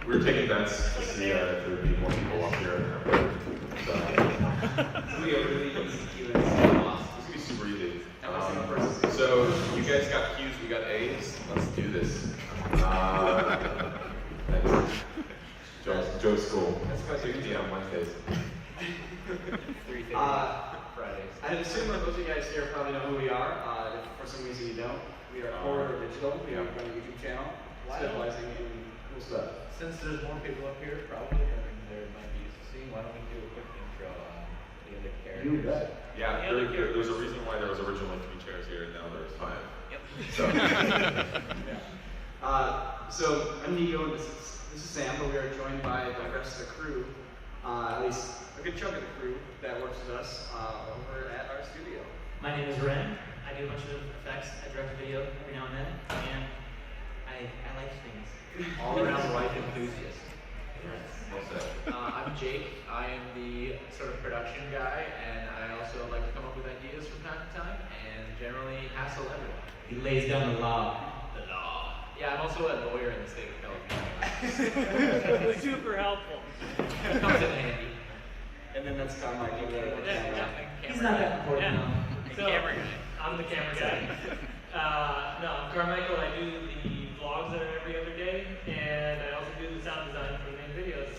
We were taking bets to see if there would be more people up here. So, It's going to be a really easy Q&A. It's going to be super easy. So you guys got Q's, we got A's. Let's do this. Joe's school. That's about 6 p.m. Wednesdays. 3:30 Fridays. I assume that most of you guys here probably know who we are. If for some reason you don't, we are Corridor Digital. We run a YouTube channel specializing in cool stuff. Since there's more people up here, probably, than there might be used to seeing, why don't we do a quick intro on the other characters? You bet. Yeah, there's a reason why there was originally 3 chairs here and now there's 5. Yep. So, So I'm Nico, and this is Sam, but we are joined by the rest of the crew, at least a good chunk of the crew that works with us over at our studio. My name is Ren. I do a bunch of effects. I direct a video every now and then, and I like things. All-around life enthusiast. what's that? I'm Jake. I am the sort of production guy, and I also like to come up with ideas from time to time, and generally hassle everyone. He lays down the law. The law. Yeah, I'm also a lawyer in the state of California. Super helpful. It comes in handy. And then that's Carmichael. He's not that important. The So, camera guy. I'm the camera guy. No, I'm Carmichael. I do the vlogs that are every other day, and I also do the sound design for the main videos.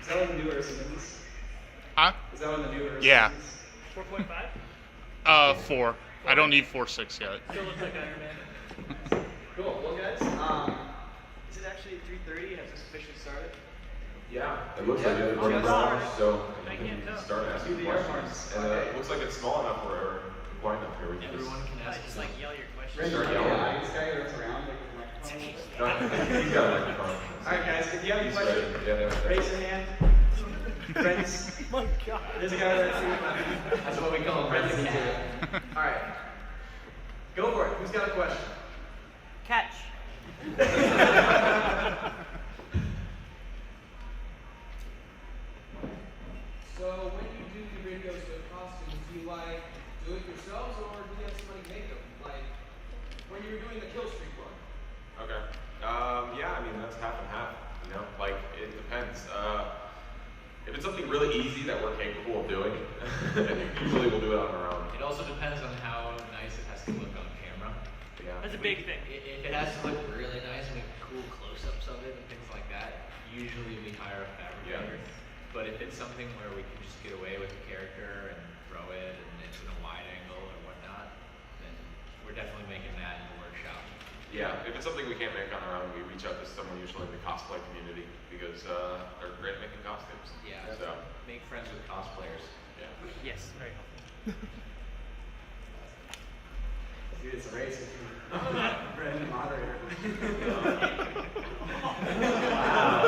Is that one of the newer seasons? Huh? Is that one of the newer Yeah. seasons? 4.5. 4. I don't need 4.6 yet. Still looks like Iron Man. Cool. Well, guys, is it actually 3:30? Has this officially started? Yeah, it looks like it's running around, so I you can't can tell. start asking Do the air questions. horns. And Okay. it looks like it's small enough where wide enough here we can Everyone just. can ask. Just like yell your questions. Ready? Start Yeah, yelling. this guy runs around like with a microphone. He's got a microphone. All right, guys, if you have any He's questions, ready. Yeah, there. raise your hand. Friends. Oh my God. There's a guy right there. That's what we call friends and All right. Go for it. Who's got a question? Catch. So when you do your videos with costumes, do you like do it yourselves or do you have somebody make them? Like when you were doing the Kill Streak one. Okay. Yeah, I mean, that's half and half, you know? Like, it depends. If it's something really easy that we're capable of doing, usually we'll do it on our own. It also depends on how nice it has to look on camera. Yeah. That's a big thing. If it has to look really nice and we have cool close-ups of it and things like that, usually we hire a fabricator. But if it's something where we can just get away with the character and throw it and it's in a wide angle or whatnot, then we're definitely making that in the workshop. Yeah, if it's something we can't make on our own, we reach out to someone usually in the cosplay community because they're great at making costumes. Yeah, So, make friends with cosplayers. yeah. Yes, very helpful. Dude, it's a race. Brandon, moderator.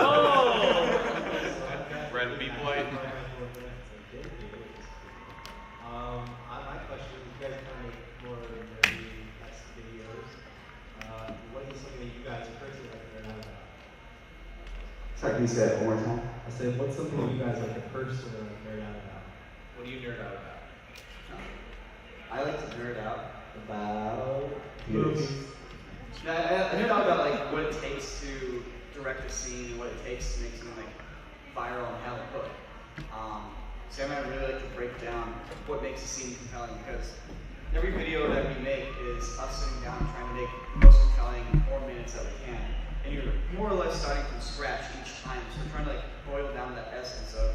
Oh! Red Beat Boy. My question is, you guys kind of make more nerdy esque videos. What is something that you guys personally like to nerd out about? Sorry, can you say that one more time? I said, what's something that you guys like to personally nerd out about? What do you nerd out about? I like to nerd out about Movies. I nerd out about like what it takes to direct a scene and what it takes to make something like viral and have a hook. Sam and I really like to break down what makes a scene compelling because every video that we make is us sitting down trying to make the most compelling 4 minutes that we can. And you're more or less starting from scratch each time. So we're trying to like boil down that essence of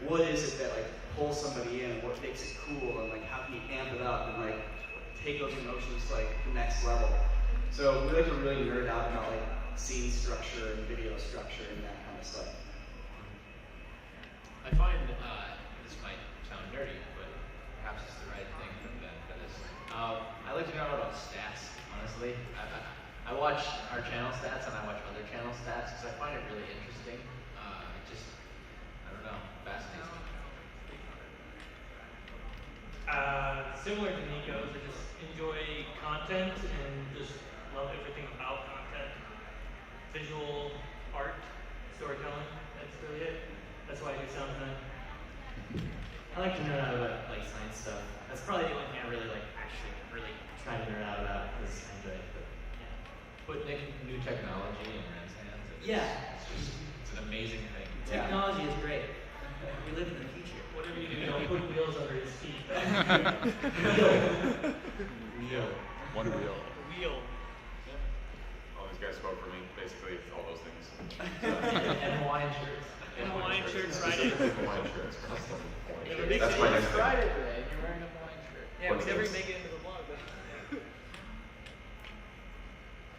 what is it that like pulls somebody in, what makes it cool, and like how can you amp it up and like take those emotions to like the next level. So we like to really nerd out about like scene structure and video structure and that kind of stuff. I find this might sound nerdy, but perhaps it's the right thing for this. I like to know about stats, honestly. I watch our channel stats and I watch other channel stats because I find it really interesting. It just, I don't know, fascinates me. Similar to Nico's, I just enjoy content and just love everything about content. Visual art, storytelling, that's really it. That's why I do sound design. I like to nerd out about like science stuff. That's probably the only thing I really like actually trying to nerd out about because I enjoy it. But yeah. Put new technology in men's hands. It's an amazing thing. Technology is great. We live in the future. Whatever you do, don't put wheels under his feet. Yeah. One wheel. Wheel. All these guys spoke for me. Basically, it's all those things. And Hawaiian shirts. And Hawaiian shirts, right? Specifically Hawaiian shirts. Custom Hawaiian Yeah, shirts. but That's my next thing. Friday today, and you're wearing a Hawaiian shirt. Yeah, we never make it into the vlog, but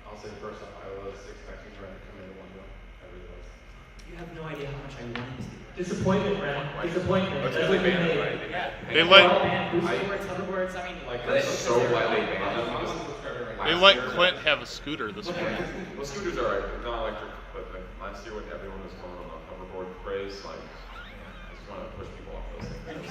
I'll say first off, I was expecting Ren to come into one room. I really was. You have no idea how much I wanted to. disappointment, Ren. Disappointment. That's That's really what you banned, made. right? Yeah. They let Hoverboards, I mean, Like, I'm so glad they banned them I'm because a subscriber right They now. let Clint have a scooter this morning. well, scooters are alright, they're not electric, but like last year when everyone was going on a hoverboard craze, like I just want to push people off those things.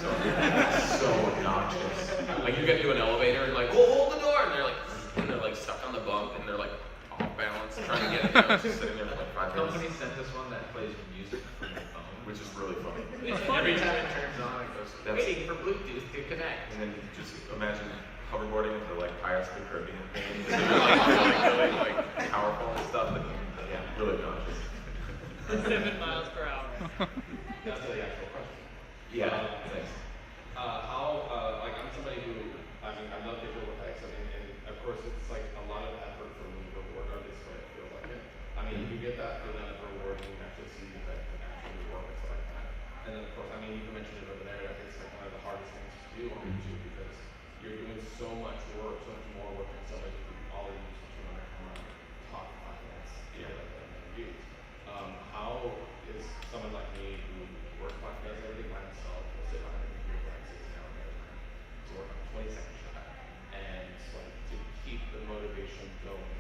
So obnoxious. Like you get to an elevator and like, hold the door, and they're like stuck on the bump and they're like off balance trying to get it down, just sitting there for like 5 Company minutes, sent us one that plays music from your phone. which is really funny. Every time it turns on, it goes, That's- waiting for Bluetooth to connect. And then just imagine hoverboarding into like Pirates of the Caribbean things. And they're like really like powerful and stuff. But, yeah, really obnoxious. 7 miles per hour. That's the actual question. Yeah, thanks. Like, I'm somebody who, I mean, I love visual effects, and of course, it's like a lot of effort for me to work on this, but it feels like it. I mean, you get that feeling of reward when you actually see the effect and actually work and stuff like that. And then, of course, I mean, you can mention it over there, I think it's like one of the hardest things to do on YouTube because you're doing so much work, so much more work than somebody who all they use is turn on their camera, talk for 5 minutes, like that, and then views. How is someone like me who works does everything by himself, will sit behind a computer for like 6 hours at a time to work on a 20-second shot, and like to keep the motivation going,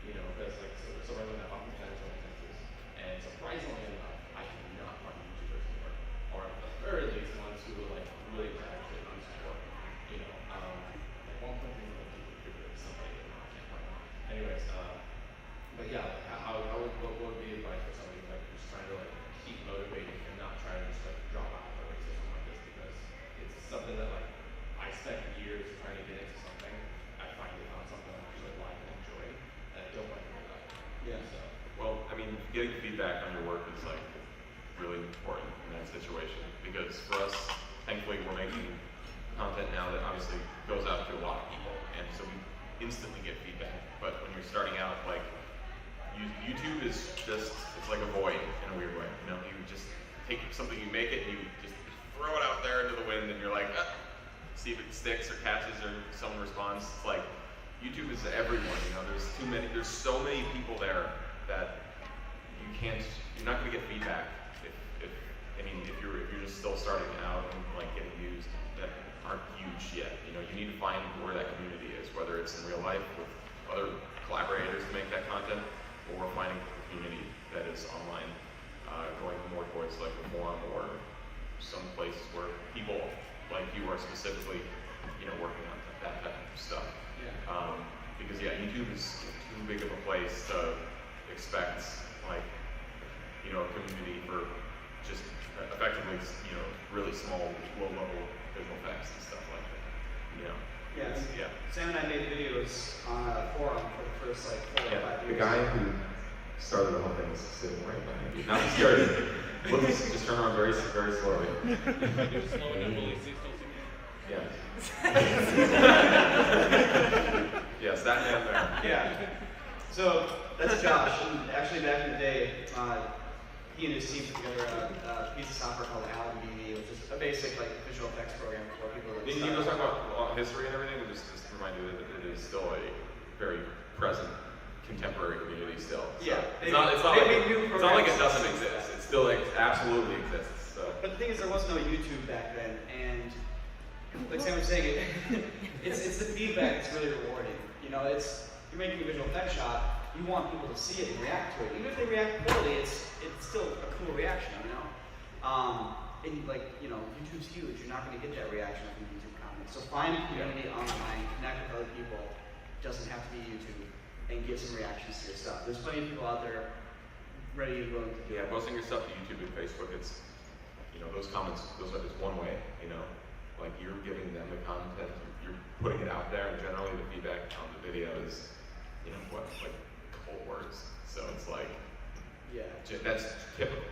you know, because like so I live in Austin, Texas, and surprisingly enough, I cannot find YouTubers anymore, or at the very least ones who are like really actually do support, you know, like one point thing like YouTuber is somebody that I can't find. Anyways, but yeah, like what would be advice for somebody like who's trying to like keep motivated and not try to just like drop out of a system like this because it's something that like I spent years trying to get into something. I finally found something I actually like and enjoy, and I don't like to give up. Yeah. So Well, I mean, getting feedback on your work is like really important in that situation because for us, thankfully, we're making content now that obviously goes out to a lot of people, and so we instantly get feedback. But when you're starting out, like YouTube is just—it's like a void in a weird way. You know, you just take something, you make it, and you just throw it out there into the wind, and you're like, see if it sticks or catches or someone responds. It's like YouTube is everyone. You know, there's so many people there that you're not going to get feedback if you're just still starting out and like getting views that aren't huge yet. You know, you need to find where that community is, whether it's in real life with other collaborators to make that content, or finding a community that is online, going more towards like a forum or some places where people like you are specifically, you know, working on that type of stuff. Yeah. Because yeah, YouTube is too big of a place to expect like, you know, a community for just effectively, you know, really small, low-level visual effects and stuff like that. You know. Yeah. Yeah. Sam and I made videos on a forum for the first like 4 or 5 Yeah. years. The guy who started the whole thing is sitting right behind you. Now he started. Look, just turn around very, very slowly. Slow enough to leave 6 Yeah. Yes, that man there. Yeah. So that's Josh. And actually, back in the day, he and his team put together a piece of software called Alan BV, which is a basic like visual effects program for people that. Did you go talk about history and everything? Just remind you that it is still a very present contemporary community still. So Yeah. it's not like it doesn't programs. exist. It still absolutely exists. So. But the thing is, there was no YouTube back then, and like Sam was saying, it's the feedback that's really rewarding. You know, you're making a visual effect shot. You want people to see it and react to it. Even if they react poorly, it's still a cool reaction. You know, and like you know, YouTube's huge. You're not going to get that reaction from YouTube comments. So find a community online, connect with other people. Doesn't have to be YouTube, and get some reactions to your stuff. There's plenty of people out there ready and willing to do it. Yeah, posting your stuff to YouTube and Facebook, it's, you know, those comments, those are just one way, you know, like you're giving them the content, you're putting it out there, and generally the feedback on the video is, you know, what, like a couple words. So it's like, Yeah. that's typical.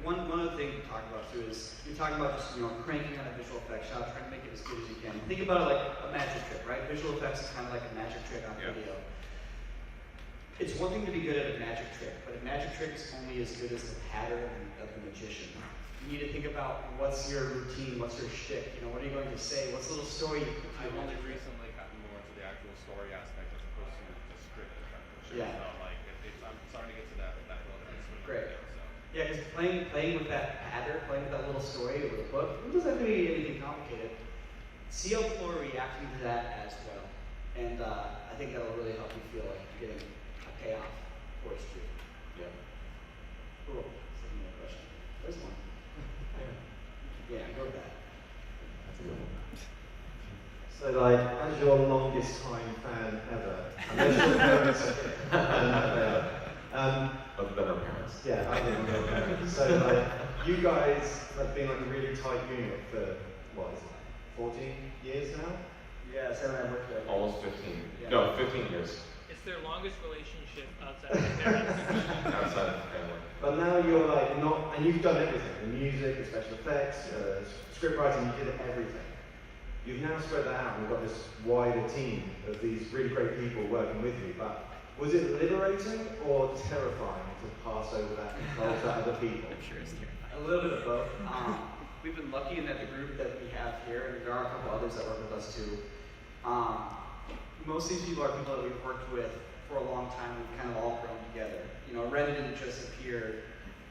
One other thing to talk about too is you're talking about just cranking on a visual effects shot, trying to make it as good as you can. Think about it like a magic trick, right? Visual effects is kind of like a magic trick on Yeah. video. It's one thing to be good at a magic trick, but a magic trick is only as good as the pattern of the magician. You need to think about what's your routine, what's your shtick, what are you going to say, what's the little story you put to I've your only magic trick? recently gotten more into the actual story aspect as opposed to the script effect. Yeah. So like, I'm starting to get to that level of swing Great. video, so. Yeah, because playing with that pattern, playing with that little story with a book, it doesn't have to be anything complicated. See how people are reacting to that as well. And I think that'll really help you feel like you're getting a payoff for it too. Yeah. Cool. Second more question. There's one. Yeah, go with that. That's a good one. So like, as your longest time fan ever, unless your parents Other than our parents. yeah, I think your parents. So like, you guys have been like a really tight unit for, what is it, 14 years now? Yeah, Sam and I worked together. Almost 15. Yeah. No, 15 years It's their longest relationship outside of their parents. outside of the family. But now you're like not, and you've done everything, the music, the special effects, script writing, you did everything. You've now spread that out and we've got this wider team of these really great people working with you, but was it liberating or terrifying to pass over that control to other people? I'm sure it's terrifying. A little bit of both. We've been lucky in that the group that we have here, and there are a couple others that work with us too. Most of these people are people that we've worked with for a long time. We've kind of all grown together. Ren didn't just appear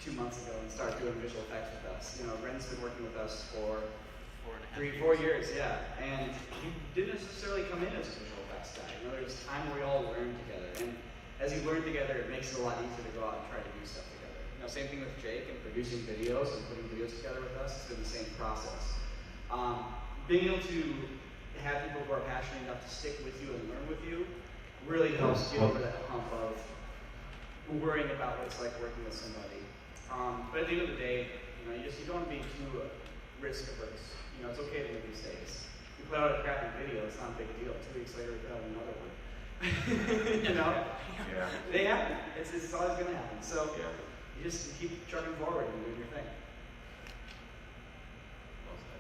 2 months ago and start doing visual effects with us. Ren's been working with us for 4 years, yeah. And he didn't necessarily come in as a visual effects guy. There was a time where we all learned together. And as you learn together, it makes it a lot easier to go out and try to do stuff together. Same thing with Jake and producing videos and putting videos together with us. It's been the same process. Being able to have people who are passionate enough to stick with you and learn with you really helps get over that hump of worrying about what it's like working with somebody. But at the end of the day, you don't want to be too risk averse. It's okay to make mistakes. You put out a crappy video, it's not a big deal. 2 weeks later, we put out another one. Yeah. They happen. It's always going to happen. So Yeah. you just keep chugging forward and doing your thing. Well said.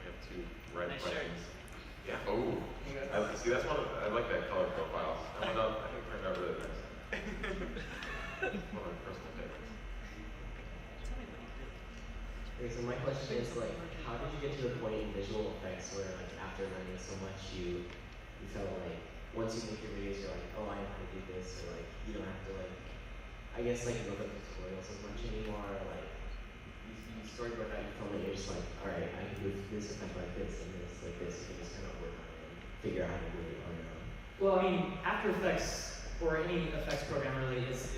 We have 2 red Nice questions. Yeah. Oh. See, that's I like that color profile. I think I remember that next. One of my personal favorites. Okay, so my question is like, how did you get to the point in visual effects where like after learning so much you felt like once you make your videos you're like, oh I know how to do this, or like you don't have to like I guess like look up tutorials as much anymore, or like you storyboard out your film and you're just like, alright, I can do this effect like this and this like this, you can just kind of work on it and figure out how to do it on your own. Well, I mean, After Effects or any effects program really is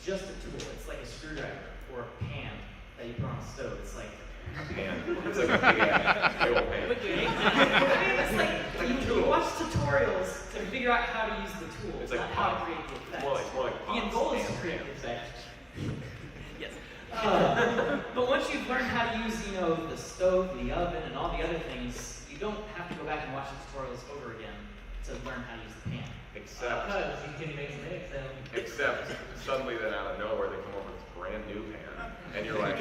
just a tool. It's like a screwdriver or a pan that you put on a stove. It's like Pan. It's like a big old pan. it's like you watch tutorials to figure out how to use the tool, It's like not how to pop. create the effect. It's more like the end pops goal is to and create pans. the effect. Yes. But once you've learned how to use, the stove, the oven, and all the other things, you don't have to go back and watch the tutorials over again to learn how to use the pan. Except You continue making mistakes, then. Except suddenly then out of nowhere they come up with this brand new pan, and you're like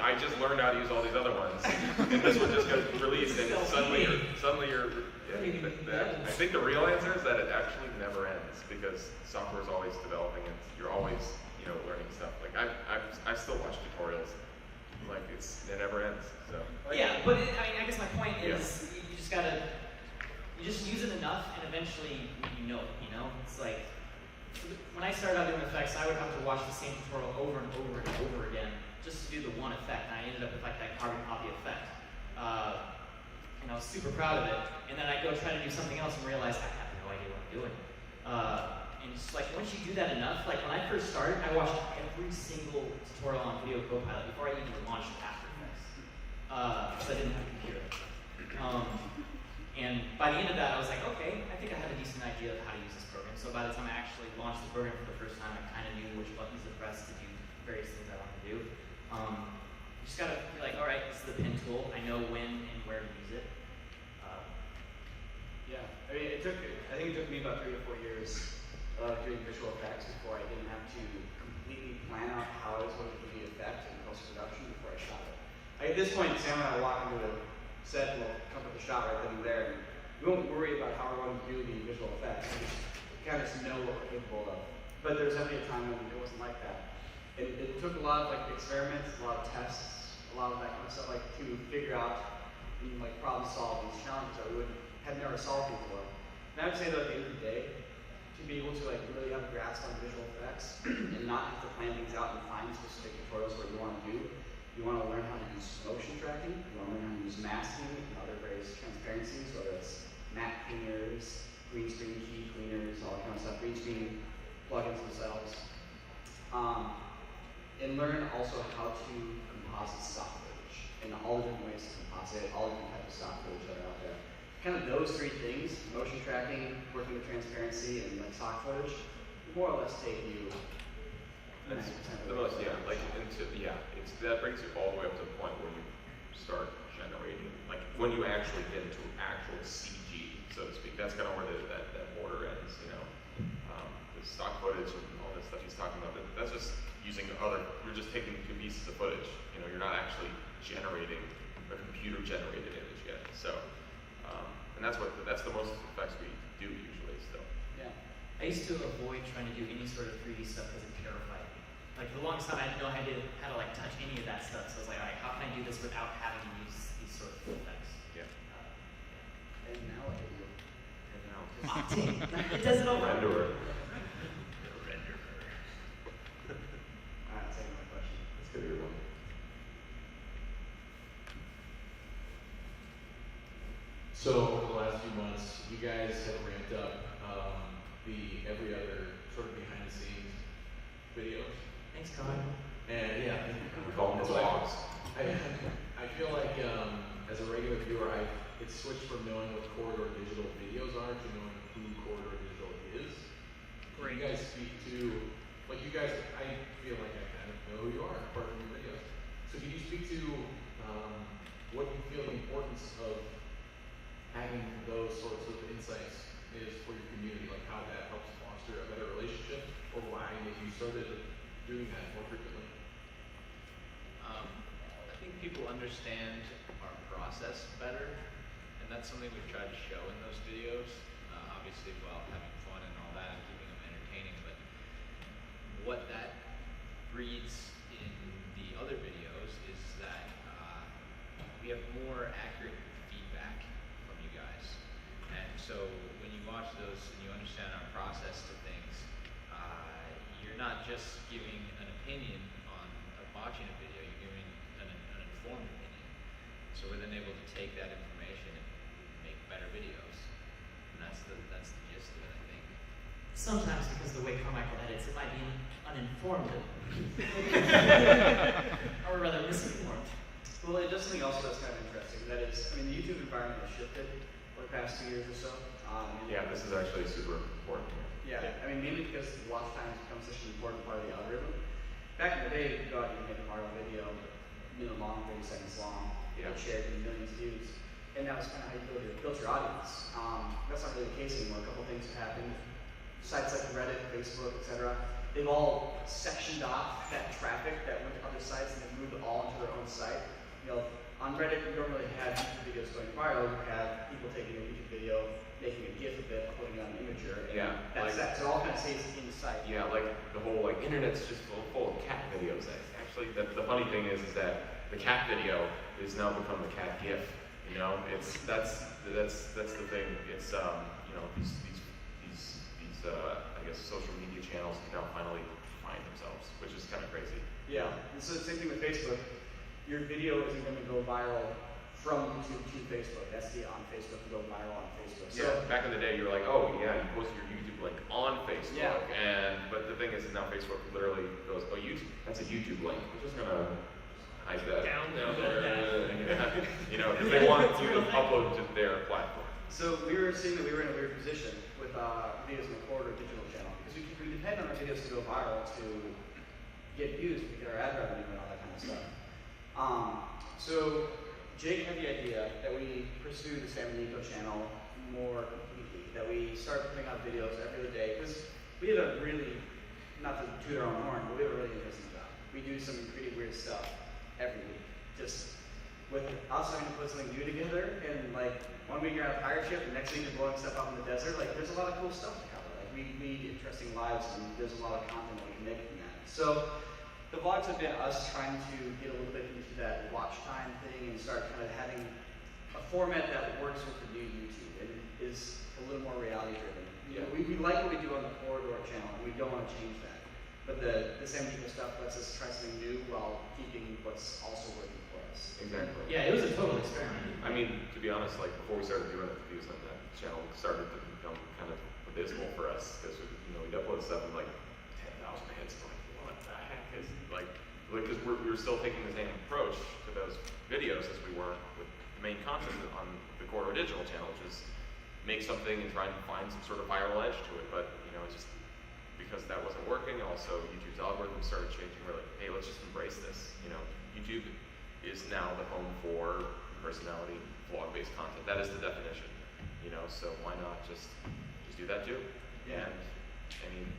I just learned how to use all these other ones, and this one just got released, and suddenly you're I think the real answer is that it actually never ends because software is always developing, and you're always learning stuff. Like I still watch tutorials, like it never ends. So Yeah, but I guess my point is you just gotta. You just use it enough, and eventually you know it. It's like when I started out doing effects, I would have to watch the same tutorial over and over and over again just to do the one effect, and I ended up with like that carbon copy effect. And I was super proud of it. And then I go try to do something else and realize I have no idea what I'm doing. And it's like once you do that enough, like when I first started, I watched every single tutorial on Video Copilot before I even launched After Effects, because I didn't have a computer. And by the end of that, I was like, okay, I think I have a decent idea of how to use this program. So by the time I actually launched the program for the first time, I kind of knew which buttons to press to do various things I wanted to do. You just gotta be like, all right, this is the pin tool. I know when and where to use it. Yeah, I mean, I think it took me about 3 to 4 years of doing visual effects before I didn't have to completely plan out how I was going to do the effect in post-production before I shot it. Like, at this point, Sam and I walk into a set and we'll come up with a shot right then and there, and we won't worry about how we're going to do the visual effects. We kind of just know what we're capable of. But there was definitely a time when it wasn't like that. It took a lot of like experiments, a lot of tests, a lot of that kind of stuff, like to figure out and like problem solve these challenges that we had never solved before. And I would say that at the end of the day, to be able to like really have a grasp on visual effects and not have to plan things out and find specific tutorials what you want to do, you want to learn how to use motion tracking, you want to learn how to use masking and other various transparencies, whether it's matte cleaners, green screen key cleaners, all that kind of stuff, green screen plugins themselves. And learn also how to composite stock footage and all the different ways to composite, all the different types of stock footage that are out there. Kind of those 3 things, motion tracking, working with transparency, and like stock footage, more or less take you 90% of the most, yeah, like it's that brings you all the way up to the point where you start generating, like when you actually get into actual CG, so to speak. That's kind of where that border ends, you know. The stock footage and all that stuff he's talking about, that's just using you're just taking 2 pieces of footage. You know, you're not actually generating a computer generated image yet. So, and that's the most effects we do usually still. Yeah. I used to avoid trying to do any sort of 3D stuff because it terrified me. Like for the longest time, I had no idea how to like touch any of that stuff. So I was like, all right, how can I do this without having to use these sort of effects? Yeah. And now I do. And now It does it all. Renderer. Alright, second my question. That's gonna be one. So over the last few months, you guys have ramped up the every other sort of behind the scenes videos. Thanks, Colin. And yeah, We call them vlogs. I feel like as a regular viewer, it's switched from knowing what corridor digital videos are to knowing who corridor digital is. Can you guys speak to, like you guys, I feel like I kind of know who you are apart from your videos. So can you speak to what you feel the importance of having those sorts of insights is for your community, like how that helps foster a better relationship, or why maybe you started doing that more frequently? I think people understand our process better, and that's something we've tried to show in those videos. Obviously, while having fun and all that, and keeping them entertaining, but what that breeds in the other videos is that we have more accurate feedback from you guys. And so when you watch those and you understand our process to things, you're not just giving an opinion on watching a video, you're giving an informed opinion. So we're then able to take that information and make better videos. And that's the gist of it, I think. Sometimes because of the way Carmichael edits, it might be uninformed. Or rather misinformed. Well, it does something else that's kind of interesting. That is, I mean, the YouTube environment has shifted over the past 2 years or so. Yeah, this is actually super important. Yeah, I mean, mainly because watch time has become such an important part of the algorithm. Back in the day, you go out and you make a viral video, minute long, 30 seconds long, Yeah. get shared in millions of views, and that was kind of how you built your audience. That's not really the case anymore. A couple things have happened. Sites like Reddit, Facebook, etc., they've all sectioned off that traffic that went to other sites and they've moved it all into their own site. You know, on Reddit, you don't really have YouTube videos going viral. You have people taking a YouTube video, making a GIF of it, putting it on Imager, and Yeah, that's like- that. So it all kind of stays in the site. Yeah, like the whole internet's just full of cat videos. Actually, the funny thing is that the cat video is now become the cat GIF. You know, that's the thing. It's these I guess social media channels can now finally find themselves, which is kind of crazy. Yeah, and so the same thing with Facebook. Your video isn't going to go viral from YouTube to Facebook. That's the on Facebook to go viral on Facebook. So Yeah, back in the day, you were like, oh yeah, you post your YouTube link on Facebook, Yeah. but the thing is now Facebook literally goes, oh YouTube, that's a YouTube link. We're just gonna hide that Down there, because they want you to upload to their platform. So we were seeing that we were in a weird position with videos on the Corridor digital channel because we depend on our videos to go viral to get views, to get our ad revenue and all that kind of stuff. So Jake had the idea that we pursue the Sam and Nico channel more not to toot our own horn, but we have a really interesting job. We do some pretty weird stuff every week. Just with us having to put something new together, and like 1 week you're on a pirate ship, the next week you're blowing stuff up in the desert. Like there's a lot of cool stuff to cover. Like we lead interesting lives, and there's a lot of content that we can make from that. So the vlogs have been us trying to get a little bit into that watch time thing and start kind of having a format that works with the new YouTube and is a little more reality driven. You know, we like what we do on the Corridor channel, and we don't want to change that. But the Sam People stuff lets us try something new while keeping what's also working for us. Exactly. Yeah, it was a total experiment. I mean, to be honest, like before we started doing it, the views on that channel started to become kind of abysmal for us because we'd upload stuff and like 10,000 hits. Like, what the heck is because we were still taking the same approach to those videos as we were with the main content on the Corridor Digital channel, which is make something and try and find some sort of viral edge to it. But it's just because that wasn't working. Also, YouTube's algorithm started changing. We're like, hey, let's just embrace this. YouTube is now the home for personality vlog-based content. That is the definition. So why not just do that too? Yeah. And I mean,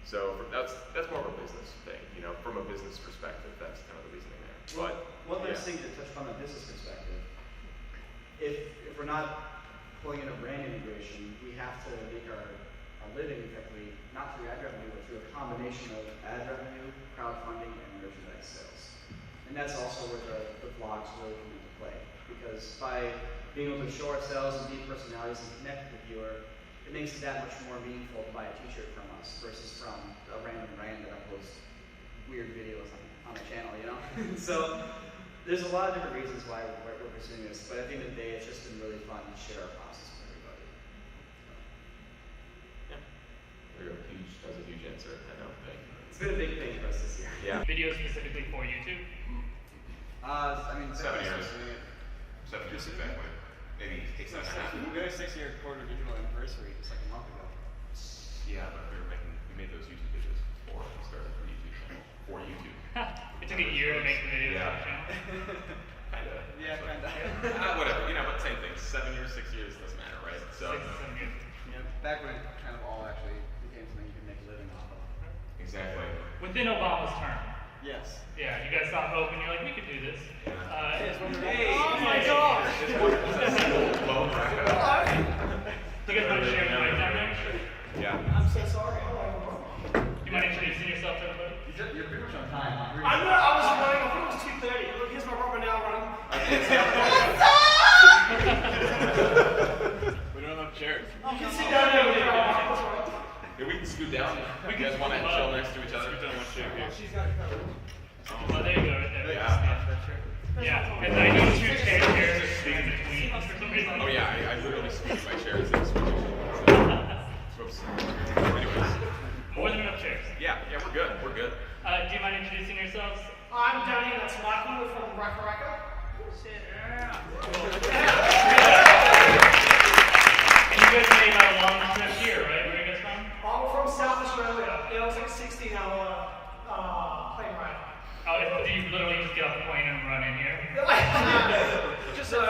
so that's more of a business thing. From a business perspective, that's kind of the reasoning there. But one last thing to touch upon a business perspective. If we're not pulling in a brand integration, we have to make our living effectively not through ad revenue, but through a combination of ad revenue, crowdfunding, and merchandise sales. And that's also where the vlogs really come into play. Because by being able to show ourselves and be personalities and connect with the viewer, it makes it that much more meaningful to buy a t-shirt from us versus from a random brand that uploads weird videos on a channel, So there's a lot of different reasons why we're pursuing this, but at the end of the day, it's just been really fun to share our process with everybody. yeah, that was a huge answer. I know. It's been a big thing for us this year. Yeah. Videos specifically for YouTube? I mean, 7 years. doing it. 7 years exactly. Maybe 8, 7 and a half. We had a 6-year Corridor Digital anniversary just like a month ago. Yeah, but we made those YouTube videos before we started the YouTube channel. For YouTube. It took a year to make the videos Yeah. on the channel. Kinda. Yeah, kinda. Whatever. But same thing. 7 years, 6 years doesn't matter, right? So. 6 to 7 years. Yeah, back when it kind of all actually became something you could make a living off of. Exactly. Within Obama's term. Yes. Yeah, you guys saw Hope and you're like, we could do this. Hey, oh my gosh! It's one loan right. You guys want to share the mic down there? Yeah. I'm so sorry. You mind introducing yourself to everybody? You're pretty much on time. I was running. I think it was 2:30. Look, here's my rubber now running. We don't have chairs. You can sit down there with your arms. Yeah, we can scoot down. You guys want to chill next to each other? Scoot down one chair here. She's got it covered. Oh, there you go, right there. Yeah. Yeah, and I need 2 chairs here in between for some reason. Oh yeah, I literally squeezed my chairs and Whoops. Anyways. More than enough chairs. Yeah, we're good. We're good. Do you mind introducing yourselves? I'm Danny, and that's Michael. We're from Raka Raka. And you guys made a long trip here, right? Where are you guys from? I'm from South Australia. It was like a 16-hour plane ride. Oh, do you literally just get off the plane and run in here? Just So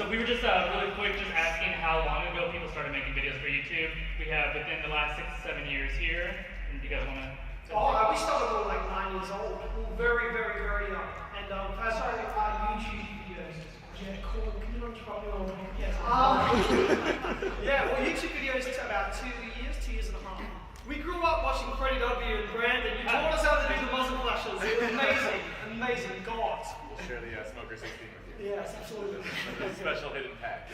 we were just really quick just asking how long ago people started making videos for YouTube. We have within the last 6 to 7 years here. And do you guys want to? we started when we were like 9 years old. We were very, very, very young. And first started YouTube videos. Yeah, cool. Can you not drop me on? Yes. Yeah, well, YouTube videos took about 2 years and a half. We grew up watching Freddie W. and Brandon. You taught us how to do the muzzle flashes. It was amazing. Amazing. God. We'll share the Smoker 16 with you. Yes, absolutely. Special hidden pack.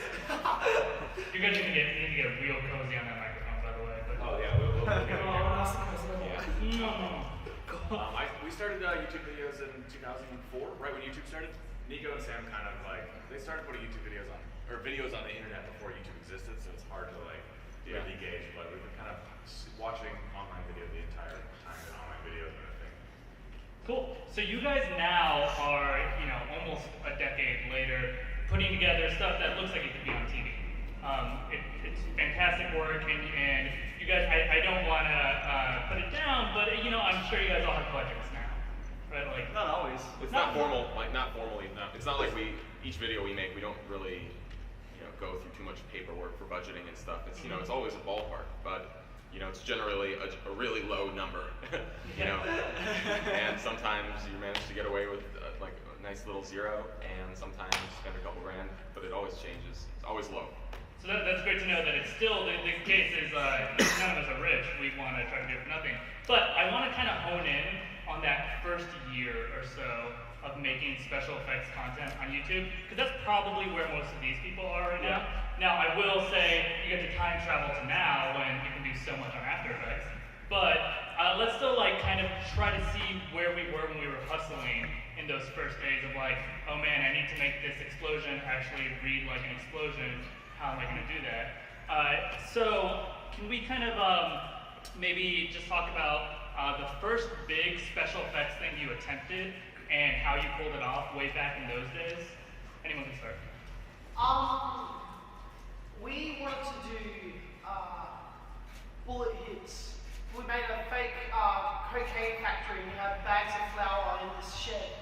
You guys need to get real cozy on that microphone, by the way. But Oh yeah, we'll get it here. Mm. We started YouTube videos in 2004, right when YouTube started. Nico and Sam kind of they started putting YouTube videos on the internet before YouTube existed, so it's hard to really gauge. But we've been kind of watching online video the entire time that online video has been a thing. Cool. So you guys now are, almost a decade later, putting together stuff that looks like it could be on TV. It's fantastic work, and you guys, I don't want to put it down, but I'm sure you guys all have budgets now, right? Like Not always. It's not formal. Not formally. It's not like each video we make, we don't really, go through too much paperwork for budgeting and stuff. It's it's always a ballpark, but you know, it's generally a really low number, you know, and sometimes you manage to get away with like a nice little zero, and sometimes you spend a couple grand, but it always changes. It's always low. So that's great to know that it's still, the case is none of us are rich, we want to try to do it for nothing. But I want to kind of hone in on that first year or so of making special effects content on YouTube, because that's probably where most of these people are right now. Now I will say, you get to time travel to now when you can do so much on After Effects, but let's still like kind of try to see where we were when we were hustling in those first days of like, oh man, I need to make this explosion actually read like an explosion. How am I going to do that? So can we kind of maybe just talk about the first big special effects thing you attempted and how you pulled it off way back in those days? Anyone can start. We wanted to do bullet hits. We made a fake cocaine factory. We had bags of flour in this shed,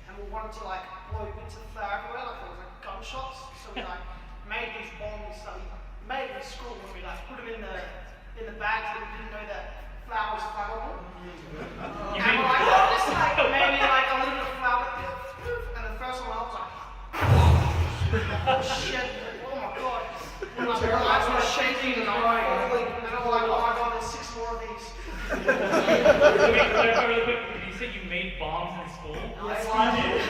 and we wanted to like blow bits of flour everywhere, like it was like gunshots. So we like made these bombs that we made in school, and we like put them in the bags, but we didn't know that flour was flammable. And we're like, oh, this like maybe like a little bit of flour, and the first one I was like, oh shit, oh my god. And like our eyes were shaking and I'm falling, and I'm like, oh my god, there's 6 more of these. Wait, clarify really quick. You said you made bombs in school? Yes, I did.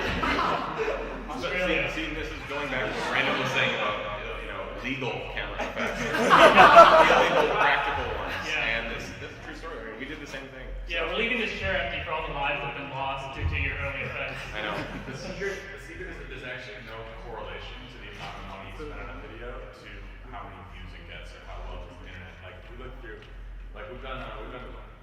Australia. See, this is going back to what Brandon was saying about, you know, legal camera effects. Illegal practical ones. Yeah. And this is a true story. I mean, we did the same thing. Yeah, we're leaving this chair empty for all the lives that have been lost due to your early effects. I know. The secret is that there's actually no correlation to the amount of money you spend on a video to how many views it gets or how well it's on the internet. Like we look through, like we've done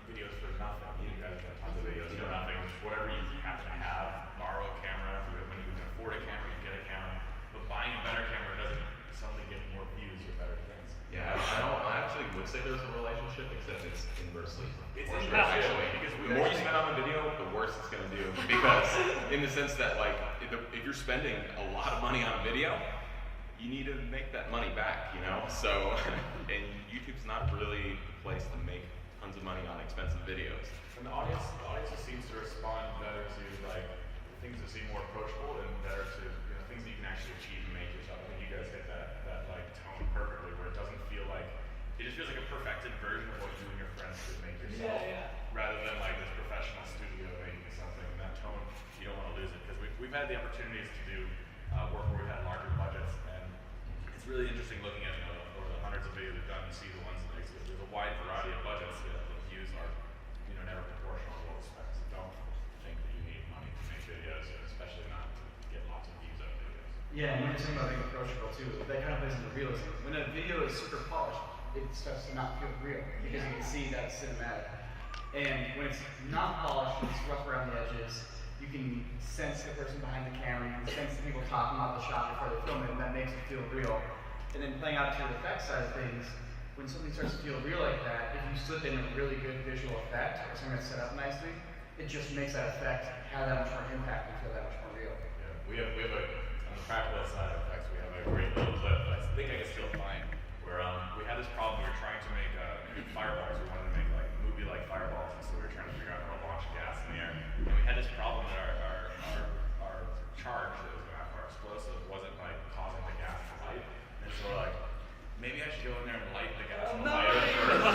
videos for nothing. You guys have done tons of videos for nothing. Whatever you happen to have, borrow a camera. When you can afford a camera, you get a camera. But buying a better camera doesn't suddenly get more views or better things. Yeah, I actually would say there's a relationship, except it's inversely. It's proportional, actually, because the more you spend on a video, the worse it's going to do. Because in the sense that like, if you're spending a lot of money on a video, you need to make that money back, you know? So, and YouTube's not really the place to make tons of money on expensive videos. And the audience just seems to respond better to like things that seem more approachable and better to things that you can actually achieve and make yourself. I think you guys hit that like tone perfectly, where it doesn't feel like it just feels like a perfected version of what you and your friends could make yourself, rather than like this professional studio making something. And that tone, you don't want to lose it, because we've had the opportunities to do work where we've had larger budgets, and it's really interesting looking at over the hundreds of videos we've done and see the ones that there's a wide variety of budgets. The views are never proportional to what we spend. So don't think that you need money to make videos, especially not to get lots of views out of videos. Yeah, and when you're talking about being approachable too, that kind of plays into realism. When a video is super polished, it starts to not feel real because you can see that cinematic. And when it's not polished, when it's rough around the edges, you can sense the person behind the camera, you can sense the people talking about the shot before they film it, and that makes it feel real. And then playing out to the effects side of things, when something starts to feel real like that, if you slip in a really good visual effect or something that's set up nicely, it just makes that effect have that much more impact and feel that much more real. Yeah, we have on the practical side of effects, we have a great little clip that I think I can still find, where we had this problem. We were trying to make fireballs. We wanted to make like movie-like fireballs, and so we were trying to figure out how to launch gas in the air. And we had this problem that our charge that was going off our explosive wasn't like causing the gas to light, and so like maybe I should go in there and light the gas on fire first.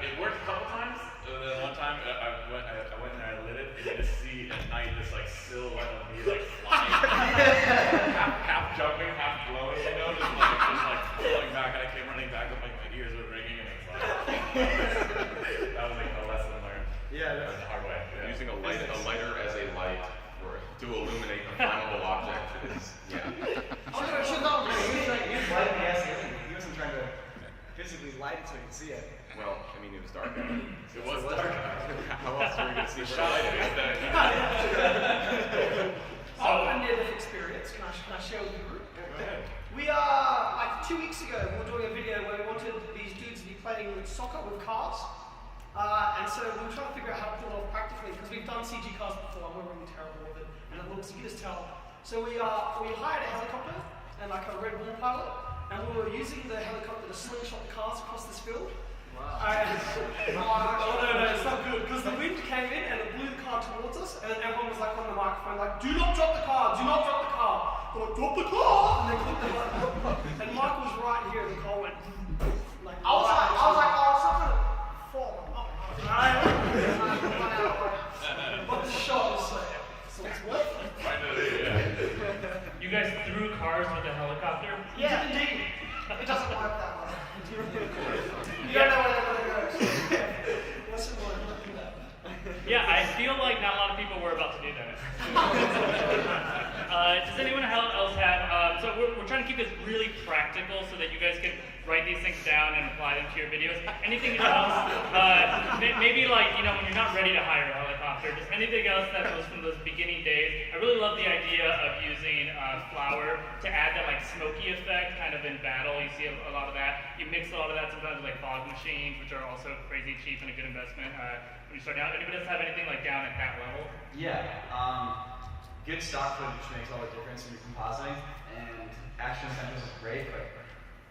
It worked a couple times, and then one time I went in there, I lit it, and you just see at night this like silhouette of me like flying, half jumping, half blowing, just like pulling back, and I came running back with like my ears were ringing, and it's like that was like a lesson learned. Yeah, that's the hard way. Yeah. Using a lighter as a light to illuminate a flammable object is, Oh, no, should not be. He was lighting the gas. He wasn't trying to physically light it so you could see it. Well, I mean, it was dark. It was dark. How else are we going to see where the light is? I've a near-death experience. Can I share with the group? Go ahead. We like 2 weeks ago, we were doing a video where we wanted these dudes to be playing soccer with cars. And so we were trying to figure out how to pull it off practically, because we've done CG cars before, and we're really terrible with it, and it looks, you can just tell. So we hired a helicopter, and like a Red Bull pilot, and we were using the helicopter to slingshot the cars across this field. Oh no, it's not good because the wind came in and it blew the car towards us, and then everyone was like on the microphone, like, "Do not drop the car! Do not drop the car!" They're like, "Drop the car!" And they clicked the button, and Mike was right here, and the car went. Like, I was like, "Oh, it's not gonna fall." But the shot was so it's worth it. You guys threw cars with a helicopter? Yeah, indeed. It doesn't work that way. You don't know where they're going to go. Listen, don't do that. Yeah, I feel like not a lot of people were about to do that. Does anyone else have, so we're trying to keep this really practical so that you guys can write these things down and apply them to your videos. Anything else? Maybe like, you know, when you're not ready to hire a helicopter, just anything else that was from those beginning days. I really love the idea of using flour to add that like smoky effect kind of in battle. You see a lot of that. You mix a lot of that sometimes with like fog machines, which are also crazy cheap and a good investment when you start out. Anybody else have anything like down at that level? Yeah, good stock footage makes all the difference when you're compositing, and action essentials is great, but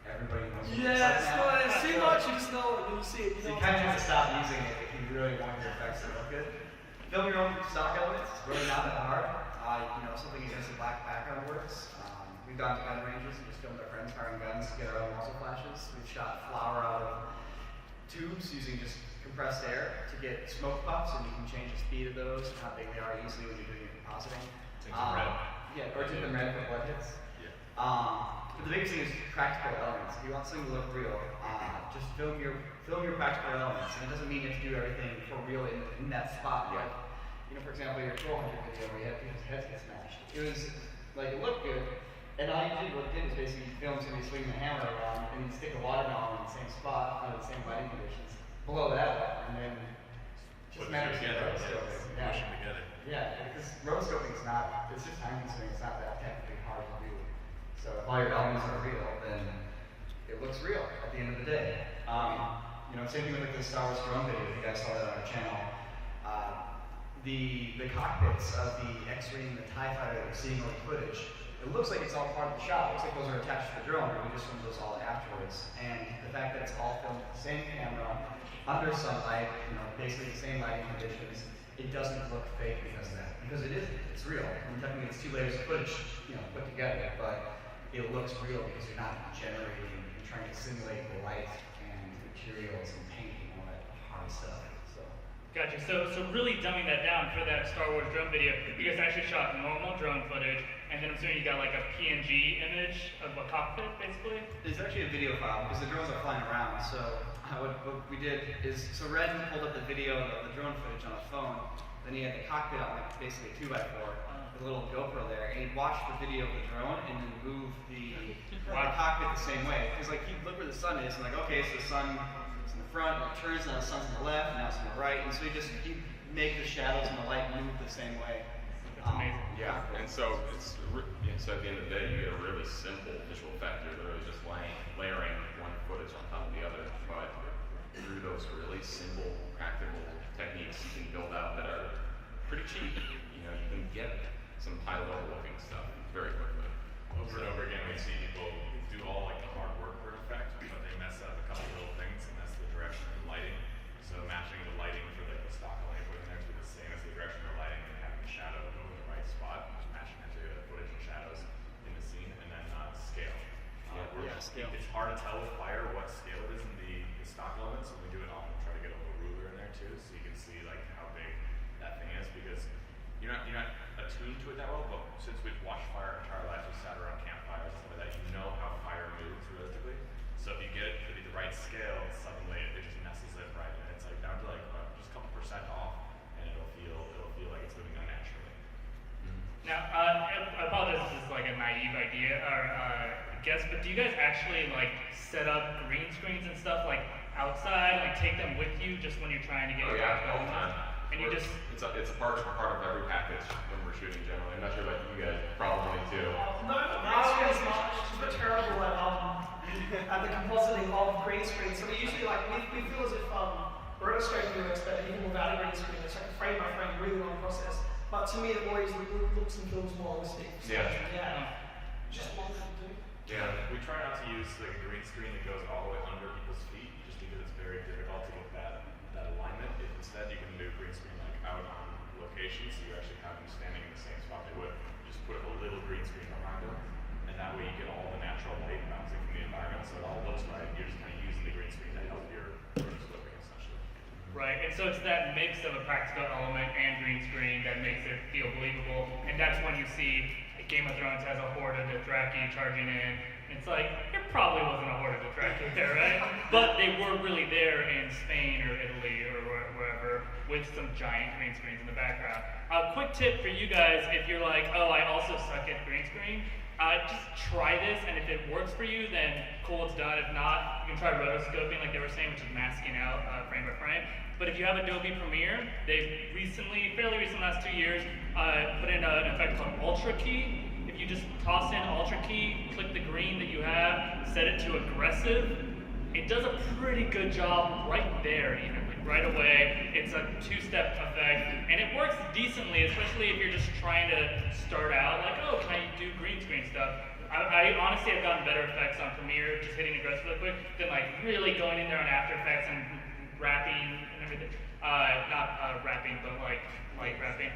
everybody knows what Yeah, it's like now. it's too much, you just know it when you see it. So you kind of have to stop using it if you really want your effects to look good. Film your own stock elements, it's really not that hard. You know, something against a black background works. We've gone to gun ranges and just filmed our friends firing guns to get our own muzzle flashes. We've shot flour out of tubes using just compressed air to get smoke puffs, and you can change the speed of those and how big they are easily when you're doing your compositing. Yeah, or tint them red for blood hits. Yeah. But the biggest thing is practical elements. If you want something to look real, just film your practical elements, and it doesn't mean you have to do everything for real in that spot. Like, you know, for example, your troll hunter video where you had people's heads get smashed. It was like it looked good, and all you did was basically film somebody swinging the hammer around, and you stick a watermelon in the same spot under the same lighting conditions, blow that up, and then just manage to rotoscoping. Yeah, because rotoscoping is not, it's just time consuming, it's not that technically hard to do. So if all your elements are real, then it looks real at the end of the day. You know, same thing with like the Star Wars drone video, if you guys saw that on our channel. The cockpits of the X-Wing and the TIE Fighter that we're seeing on the footage, it looks like it's all part of the shot. It looks like those are attached to the drone, but we just filmed those all afterwards. And the fact that it's all filmed with the same camera, under sunlight, you know, basically the same lighting conditions, it doesn't look fake because of that. Because it isn't. It's real. I mean, technically it's 2 layers of footage, you know, put together, but it looks real because you're not generating and trying to simulate the light and materials and painting and all that hard stuff. So. Gotcha. So really dumbing that down for that Star Wars drone video, you guys actually shot normal drone footage, and then I'm assuming you got like a PNG image of a cockpit, basically? It's actually a video file because the drones are flying around. So what we did is, so Red pulled up the video of the drone footage on a phone, then he had the cockpit on like basically a 2x4 with a little GoPro there, and he'd watch the video of the drone and then move the cockpit the same way. Because like he'd look where the sun is and like, okay, so the sun is in the front, and it turns, now the sun's on the left, and now it's on the right, and so he'd make the shadows and the light move the same way. That's amazing. Yeah, and so so at the end of the day, you get a really simple visual effect. You're literally just layering one footage on top of the other, but through those really simple, practical techniques, you can build out that are pretty cheap. You know, you can get some high-level looking stuff very quickly. Over and over again, we see people do all like the hard work for effect, but they mess up a couple little things, and that's the direction of the lighting. So matching the lighting for like the stock light putting there to be the same as the direction of the lighting, and having the shadow go in the right spot, just matching it to the footage and shadows in the scene, and then scale. Scale. It's hard to tell with fire what scale it is in the stock elements, and we do it often try to get a little ruler in there too, so you can see like how big that thing is, because you're not attuned to it that well, but since we've watched fire our entire lives, we've sat around campfires and stuff like that, you know how fire moves realistically. So if you get it to be the right scale, suddenly it just messes it right, and it's like down to like just a couple % off, and it'll feel like it's moving unnaturally. Now, I apologize if this is like a naive idea or guess, but do you guys actually like set up green screens and stuff like outside, like take them with you just when you're trying to get Oh yeah, all the time. And you just it's a part of every package when we're shooting generally. I'm not sure about you guys, probably too. No, it's not. It's terrible at the compositing of green screen. So we usually like we feel as if rotoscoping works better even without a green screen. It's like a frame by frame, really long process. But to me, it always looks and feels more realistic. So, Yeah. Yeah. Just longer to do. Yeah, we try not to use like a green screen that goes all the way under people's feet, just because it's very difficult to get that alignment. If instead you can do a green screen like out on location, so you actually have them standing in the same spot they would, just put a little green screen behind them, and that way you get all the natural light bouncing from the environment, so it all looks right. You're just kind of using the green screen to help your rotoscoping essentially. Right, and so it's that mix of a practical element and green screen that makes it feel believable, and that's when you see Game of Thrones has a horde of Dothraki charging in. It's like, there probably wasn't a horde of Dothraki there, right? But they were really there in Spain or Italy or wherever with some giant green screens in the background. A quick tip for you guys, if you're like, oh, I also suck at green screen, just try this, and if it works for you, then cool, it's done. If not, you can try rotoscoping, like they were saying, which is masking out frame by frame. But if you have Adobe Premiere, they've fairly recently, last 2 years, put in an effect called Ultra Key. If you just toss in Ultra Key, click the green that you have, set it to aggressive, it does a pretty good job right there even, like right away. It's a two-step effect, and it works decently, especially if you're just trying to start out, like, oh, can I do green screen stuff? I honestly have gotten better effects on Premiere, just hitting aggressive really quick, than like really going in there on After Effects and wrapping and everything. Not wrapping, but like light wrapping.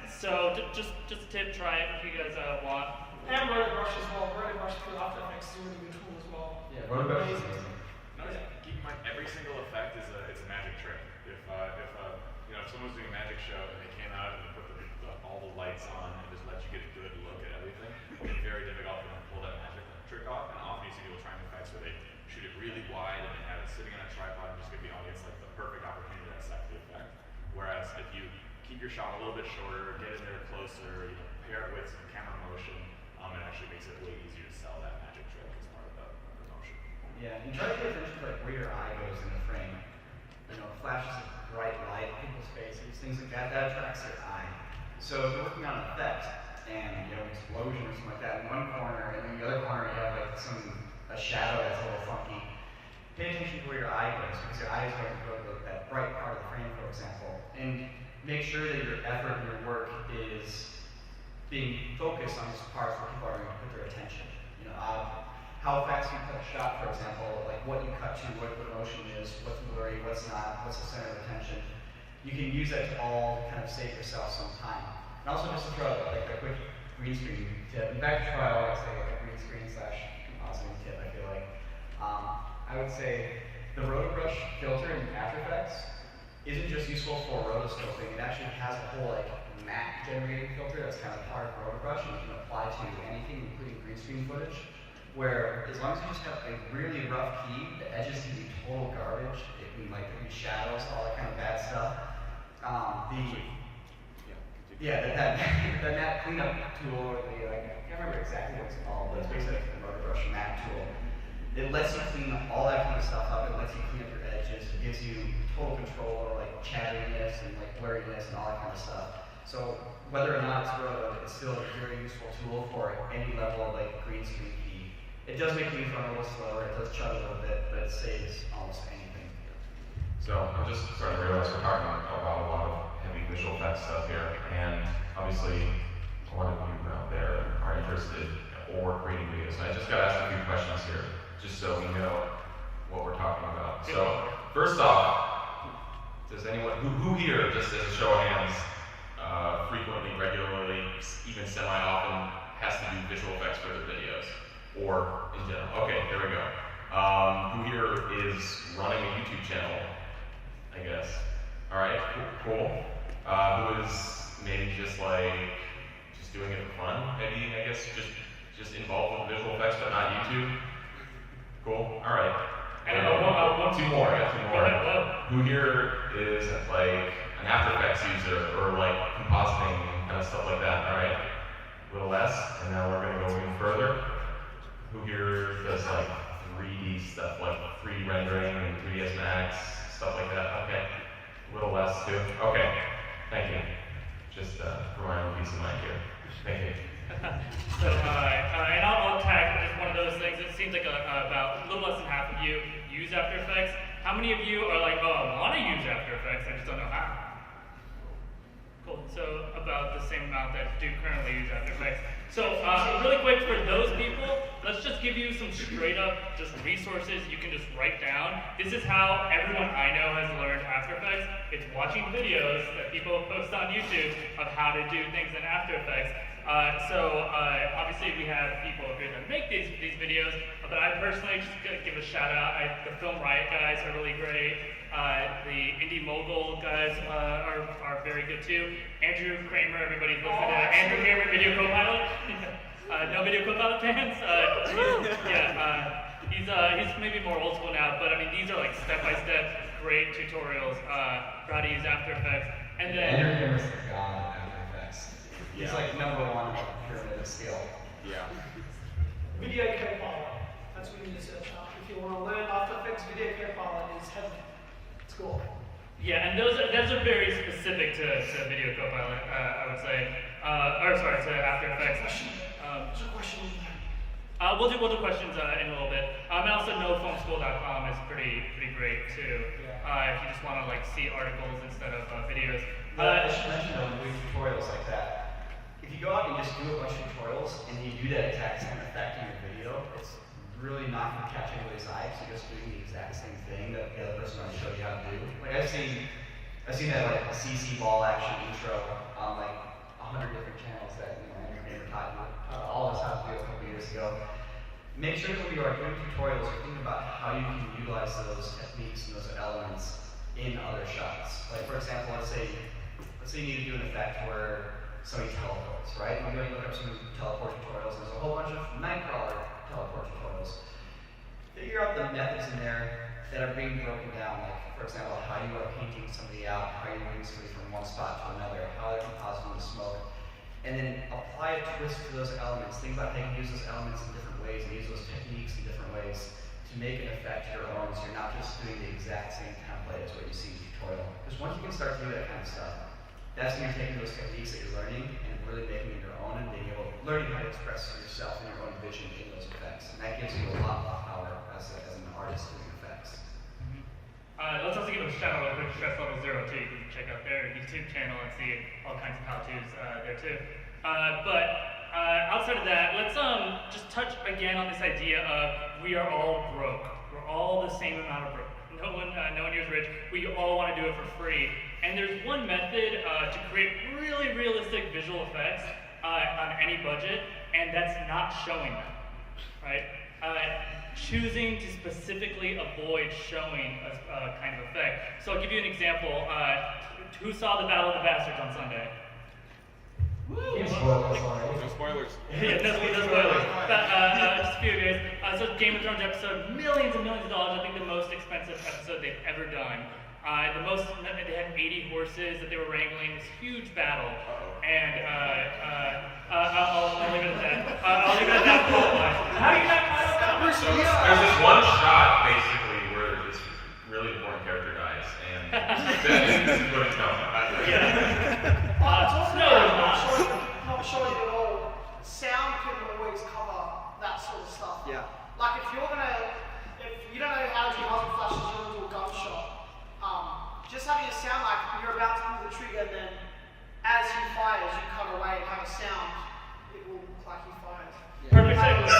So just a tip, try it if you guys want. And Rotobrush as well. Rotobrush for After Effects is a really good tool as well. Yeah, Rotobrush is amazing. Keep in mind, every single effect is a magic trick. If someone's doing a magic show and they came out and they put all the lights on and just let you get a good look at everything, it's very difficult for them to pull that magic trick off. And often you see people trying effects where they shoot it really wide and they have it sitting on a tripod and just give the audience like the perfect opportunity to dissect the effect. Whereas if you keep your shot a little bit shorter, get in there closer, pair it with some camera motion, it actually makes it way easier to sell that magic trick as part of the motion. Yeah, and try to pay attention to like where your eye goes in the frame. Flashes of bright light, people's faces, things like that attracts your eye. So if you're working on an effect and you have an explosion or something like that in one corner, and then the other corner you have like a shadow that's a little funky, pay attention to where your eye goes, because your eye is going to go to that bright part of the frame, for example. And make sure that your effort and your work is being focused on these parts where people are going to put their attention. How fast you cut a shot, for example, like what you cut to, what the motion is, what's blurry, what's not, what's the center of attention. You can use that to all kind of save yourself some time. And also just to throw out like a quick green screen tip. In fact, try I would say like a green screen / compositing tip, I feel like. I would say the Rotobrush filter in After Effects isn't just useful for rotoscoping, it actually has a whole like matte generating filter that's kind of part of Rotobrush and you can apply to anything, including green screen footage, where as long as you just have a really rough key, the edges can be total garbage, it can like be shadows, all that kind of bad stuff. That matte cleanup tool, or I can't remember exactly what it's called, but it's basically like the Rotobrush matte tool. It lets you clean all that kind of stuff up. It lets you clean up your edges. It gives you total control over like chatteriness and like blurriness and all that kind of stuff. So whether or not it's roto, it's still a very useful tool for any level of like green screen key. It does make things run a little slower. It does chug a little bit, but it saves almost anything. So I'm just starting to realize we're talking about a lot of heavy visual effects stuff here, and obviously a lot of you out there are interested or creating videos. And I just got to ask a few questions here, just so we know what we're talking about. So first off, does anyone, who here, just as a show of hands, frequently, regularly, even semi-often, has to do visual effects for their videos? Or in general? Okay, there we go. Who here is running a YouTube channel, I guess? Alright, cool. Who is maybe just doing it for fun, maybe, I guess, just involved with visual effects, but not YouTube? Cool, alright. And two more, I got two more. Who here is like an After Effects user, or like compositing, kind of stuff like that, alright? A little less, and now we're gonna go even further. Who here does like 3D stuff, like 3D rendering and 3ds Max, stuff like that? Okay, a little less too. Okay, thank you. Just for my own peace of mind here. Thank you. And I'll tag just one of those things. It seems like about a little less than half of you use After Effects. How many of you are like, oh, I want to use After Effects, I just don't know how? Cool. So about the same amount that do currently use After Effects. So really quick for those people, let's just give you some straight up just resources you can just write down. This is how everyone I know has learned After Effects. It's watching videos that people post on YouTube of how to do things in After Effects. Obviously we have people here that make these videos, but I personally just gonna give a shout out. The Film Riot guys are really great. The Indie Mogul guys are very good too. Andrew Kramer, everybody's listening to Andrew Kramer, Video Copilot. No Video Copilot fans? He's maybe more old school now, but I mean these are like step-by-step great tutorials for how to use After Effects. And then Andrew Kramer's the god of After Effects. He's like #1 on the pyramid of skill. Yeah. Video Copilot. That's what you need to search up. If you want to learn After Effects, Video Copilot is heaven. It's cool. Yeah, and those are very specific to Video Copilot, I would say. To After Effects. What's your question? We'll do questions in a little bit. And also nofilmschool.com is pretty great too. If you just want to like see articles instead of videos. I should mention though, when doing tutorials like that, if you go out and just do a bunch of tutorials and you do that exact same effect in your video, it's really not going to catch anybody's eye. So you're just doing the exact same thing that the other person already showed you how to do. Like I've seen that like CC ball action intro on like 100 different channels that Andrew Kramer taught you all of us how to do a couple years ago. Make sure that when you are doing tutorials, you're thinking about how you can utilize those techniques and those elements in other shots. Like for example, let's say you need to do an effect where somebody teleports, right? You're going to look up some teleport tutorials. There's a whole bunch of Nightcrawler teleport tutorials. Figure out the methods in there that are being broken down. Like for example, how you are painting somebody out, how you're moving somebody from one spot to another, how they're compositing the smoke, and then apply a twist to those elements. Think about how you can use those elements in different ways and use those techniques in different ways to make an effect your own, so you're not just doing the exact same template as what you see in the tutorial. Because once you can start to do that kind of stuff, that's when you're taking those techniques that you're learning and really making them your own and learning how to express yourself and your own vision in those effects. And that gives you a lot of power as an artist doing effects. Let's also give a shout out real quick to Stress Level Zero too. You can check out their YouTube channel and see all kinds of how-tos there too. Outside of that, let's just touch again on this idea of we are all broke. We're all the same amount of broke. No one here is rich. We all want to do it for free. And there's one method to create really realistic visual effects on any budget, and that's not showing them, right? Choosing to specifically avoid showing a kind of effect. So I'll give you an example. Who saw the Battle of the Bastards on Sunday? No spoilers. Yeah, no spoilers. Just a few guys. So Game of Thrones episode, millions and millions of dollars. I think the most expensive episode they've ever done. They had 80 horses that they were wrangling. This huge battle, and I'll leave it at that. I'll leave it at that. How do you not? So there's this one shot basically where this really important character dies, and this is what it's going on. Yeah. Not showing it all. Sound can always cover that sort of stuff. Yeah. Like if you don't know how to do muzzle flashes, you want to do a gunshot. Just having a sound like you're about to pull the trigger, and then as he fires, you cut away and have a sound. It will look like he fires. Perfect segue.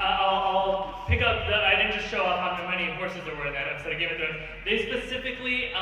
I'll pick up I didn't just show off how many horses there were in that episode of Game of Thrones. They specifically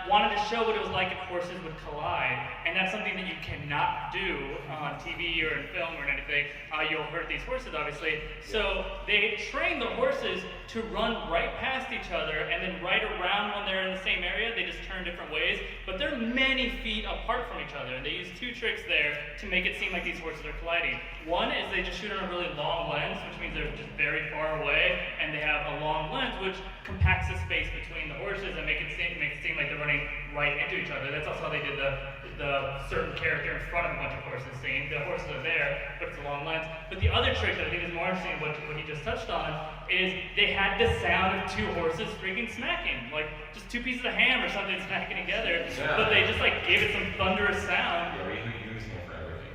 wanted to show what it was like if horses would collide, and that's something that you cannot do on TV or in film or anything. You'll hurt these horses, obviously. So they train the horses to run right past each other, and then right around when they're in the same area, they just turn different ways. But they're many feet apart from each other, and they use two tricks there to make it seem like these horses are colliding. One is they just shoot on a really long lens, which means they're just very far away, and they have a long lens which compacts the space between the horses and makes it seem like they're running right into each other. That's also how they did the certain character in front of a bunch of horses scene. The horses are there, but it's a long lens. But the other trick that I think is more interesting, what he just touched on, is they had the sound of two horses freaking smacking, like just two pieces of ham or something smacking together. Yeah. But they just like gave it some thunderous sound. Yeah, we use him for everything.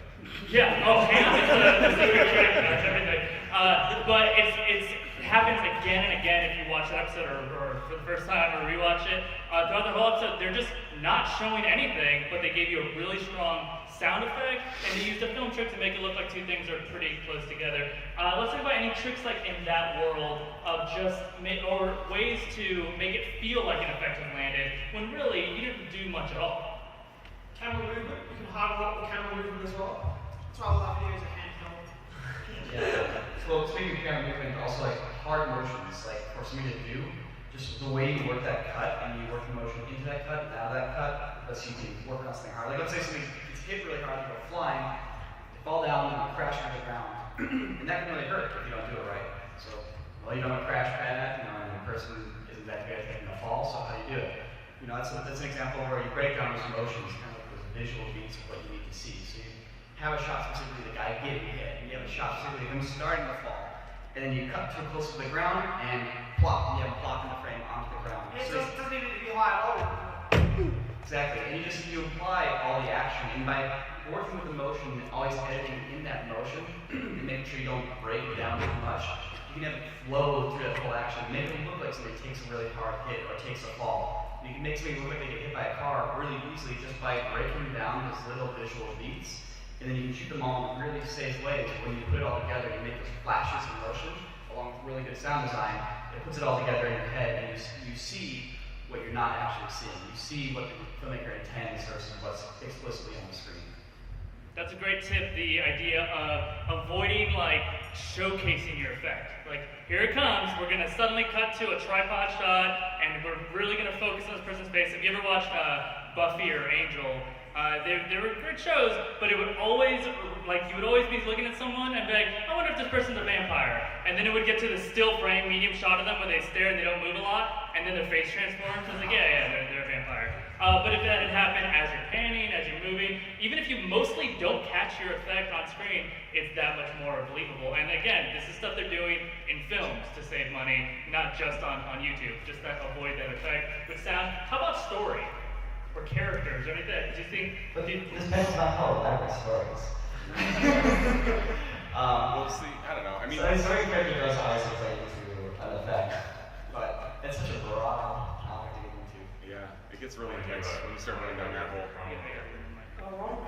Yeah, oh, ham is the secret trick, that's everything. But it happens again and again if you watch the episode or for the first time or rewatch it. Throughout the whole episode, they're just not showing anything, but they gave you a really strong sound effect, and they used a film trick to make it look like two things are pretty close together. Let's talk about any tricks like in that world of just or ways to make it feel like an effect has landed when really you didn't do much at all. Camera movement, you can harden up the camera movement as well. That's why all our videos are handheld. Yeah. Well, speaking of camera movement, also like hard motions, like for somebody to do, just the way you work that cut and you work the motion into that cut and out of that cut, lets you work on something hard. Like let's say somebody gets hit really hard, they go flying, they fall down and they crash on the ground. And that can really hurt if you don't do it right. So, well, you don't want to crash pad, and the person isn't that good at taking a fall, so how do you do it? That's an example where you break down those emotions, kind of like those visual beats of what you need to see. So you have a shot specifically of the guy getting hit, and you have a shot specifically of him starting to fall. And then you cut too close to the ground and plop, and you have him plop in the frame onto the ground. It So doesn't even need to be high at all. exactly, and you apply all the action, and by working with the motion and always editing in that motion, and making sure you don't break down too much, you can have it flow through that whole action, make it look like somebody takes a really hard hit or takes a fall. You can make somebody look like they get hit by a car really easily just by breaking down those little visual beats, and then you can shoot them all in a really safe way. When you put it all together, you make those flashes of motion along with really good sound design. It puts it all together in your head, and you see what you're not actually seeing. You see what the filmmaker intends versus what's explicitly on the screen. That's a great tip, the idea of avoiding like showcasing your effect. Like, here it comes, we're gonna suddenly cut to a tripod shot, and we're really gonna focus on this person's face. Have you ever watched Buffy or Angel? They were great shows, but it would always, like, you would always be looking at someone and be like, I wonder if this person's a vampire. And then it would get to the still frame, medium shot of them where they stare and they don't move a lot, and then their face transforms. I was like, yeah, they're a vampire. But if that had happened as you're panning, as you're moving, even if you mostly don't catch your effect on screen, it's that much more believable. And again, this is stuff they're doing in films to save money, not just on YouTube, just to avoid that effect with sound. How about story? Or characters, or anything? Do you think? But this depends on how elaborate stories. We'll see. I don't know. I mean, so story character does obviously play into an effect, but it's such a broad topic to get into. yeah, it gets really intense when you start running down that hole. Oh, wrong.